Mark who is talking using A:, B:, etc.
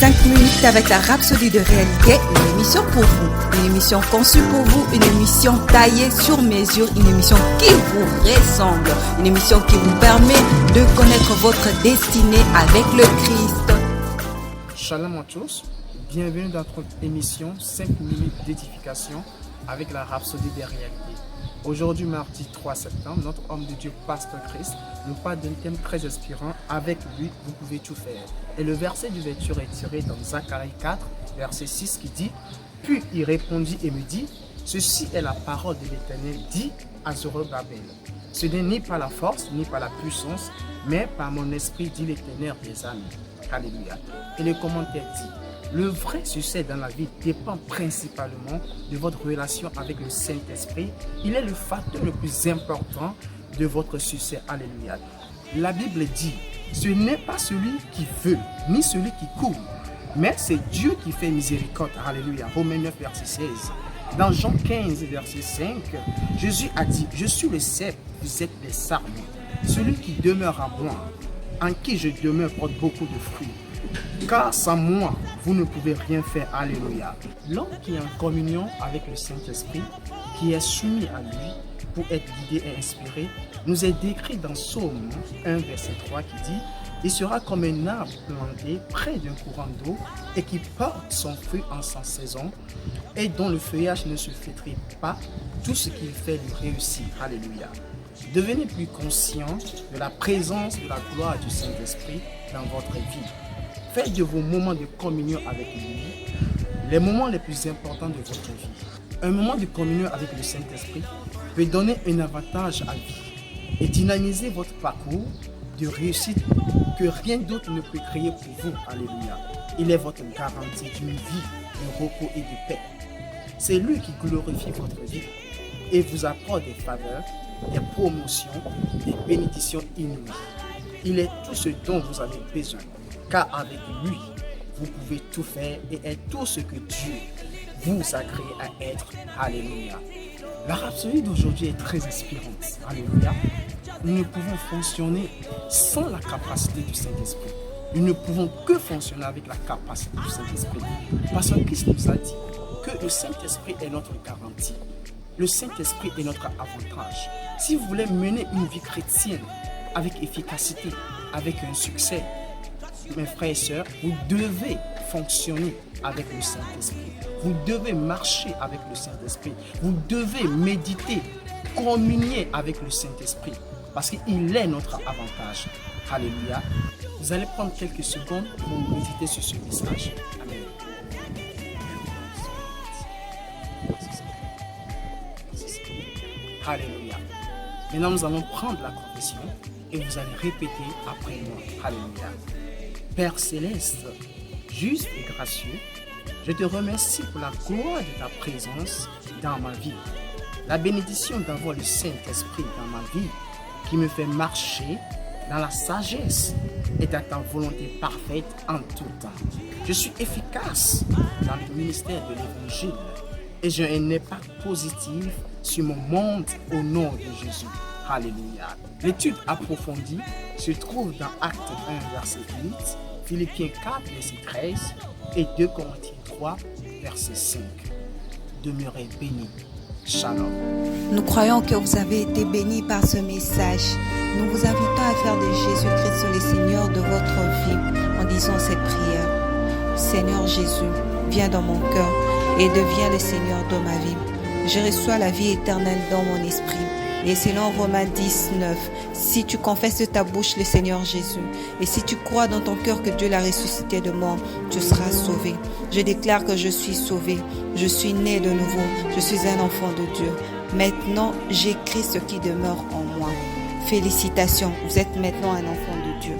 A: 5 minutes avec la Rhapsodie de réalité, une émission pour vous, une émission conçue pour vous, une émission taillée sur mesure, une émission qui vous ressemble, une émission qui vous permet de connaître votre destinée avec le Christ.
B: Shalom à tous, bienvenue dans notre émission 5 minutes d'édification avec la Rhapsodie des réalités. Aujourd'hui, mardi 3 septembre, notre homme de Dieu, Pasteur Christ, nous parle d'un thème très inspirant. Avec lui, vous pouvez tout faire. Et le verset d'ouverture est tiré dans Zacharie 4, verset 6 qui dit « Puis il répondit et me dit, ceci est la parole de l'Éternel, dit à Zorobabel. Ce n'est ni par la force, ni par la puissance, mais par mon esprit, dit l'Éternel des armées. » Alléluia. Et le commentaire dit « Le vrai succès dans la vie dépend principalement de votre relation avec le Saint-Esprit. Il est le facteur le plus important de votre succès. » Alléluia. La Bible dit « Ce n'est pas celui qui veut, ni celui qui court, mais c'est Dieu qui fait miséricorde. » Alléluia. Romains 9, verset 16. Dans Jean 15, verset 5, Jésus a dit « Je suis le cep, vous êtes les sarments. Celui qui demeure à moi, en qui je demeure, porte beaucoup de fruits. Car sans moi, vous ne pouvez rien faire. » Alléluia. L'homme qui est en communion avec le Saint-Esprit, qui est soumis à lui pour être guidé et inspiré, nous est décrit dans Psaume 1, verset 3 qui dit « Il sera comme un arbre planté près d'un courant d'eau et qui porte son fruit en sa saison et dont le feuillage ne se flétrit pas. Tout ce qu'il fait lui réussit. » Alléluia. Devenez plus conscient de la présence de la gloire du Saint-Esprit dans votre vie. Faites de vos moments de communion avec lui les moments les plus importants de votre vie. Un moment de communion avec le Saint-Esprit peut donner un avantage à vie et dynamiser votre parcours de réussite que rien d'autre ne peut créer pour vous. Alléluia. Il est votre garantie d'une vie de repos et de paix. C'est lui qui glorifie votre vie et vous apporte des faveurs, des promotions, des bénédictions inouïes. Il est tout ce dont vous avez besoin, car avec lui, vous pouvez tout faire et être tout ce que Dieu vous a créé à être. Alléluia. La rhapsodie d'aujourd'hui est très inspirante. Alléluia. Nous ne pouvons fonctionner sans la capacité du Saint-Esprit. Nous ne pouvons que fonctionner avec la capacité du Saint-Esprit. Parce que Christ nous a dit que le Saint-Esprit est notre garantie. Le Saint-Esprit est notre avantage. Si vous voulez mener une vie chrétienne avec efficacité, avec un succès, mes frères et sœurs, vous devez fonctionner avec le Saint-Esprit. Vous devez marcher avec le Saint-Esprit. Vous devez méditer, communier avec le Saint-Esprit. Parce qu'il est notre avantage. Alléluia. Vous allez prendre quelques secondes pour méditer sur ce message. Amen. Alléluia. Maintenant, nous allons prendre la confession et vous allez répéter après moi. Alléluia. Père céleste, juste et gracieux, je te remercie pour la gloire de ta présence dans ma vie. La bénédiction d'avoir le Saint-Esprit dans ma vie qui me fait marcher dans la sagesse et dans ta volonté parfaite en tout temps. Je suis efficace dans le ministère de l'Évangile et j'ai un impact positif sur mon monde au nom de Jésus. Alléluia. L'étude approfondie se trouve dans Actes 1, verset 8, Philippiens 4, verset 13 et 2 Corinthiens 3, verset 5. Demeurez bénis. Shalom.
A: Nous croyons que vous avez été bénis par ce message. Nous vous invitons à faire de Jésus-Christ le Seigneur de votre vie en disant cette prière. Seigneur Jésus, viens dans mon cœur et deviens le Seigneur de ma vie. Je reçois la vie éternelle dans mon esprit. Et selon Romains 10, 9, si tu confesses de ta bouche le Seigneur Jésus, et si tu crois dans ton cœur que Dieu l'a ressuscité de mort, tu seras sauvé. Je déclare que je suis sauvé, je suis né de nouveau, je suis un enfant de Dieu. Maintenant, j'ai Christ qui demeure en moi. Félicitations, vous êtes maintenant un enfant de Dieu.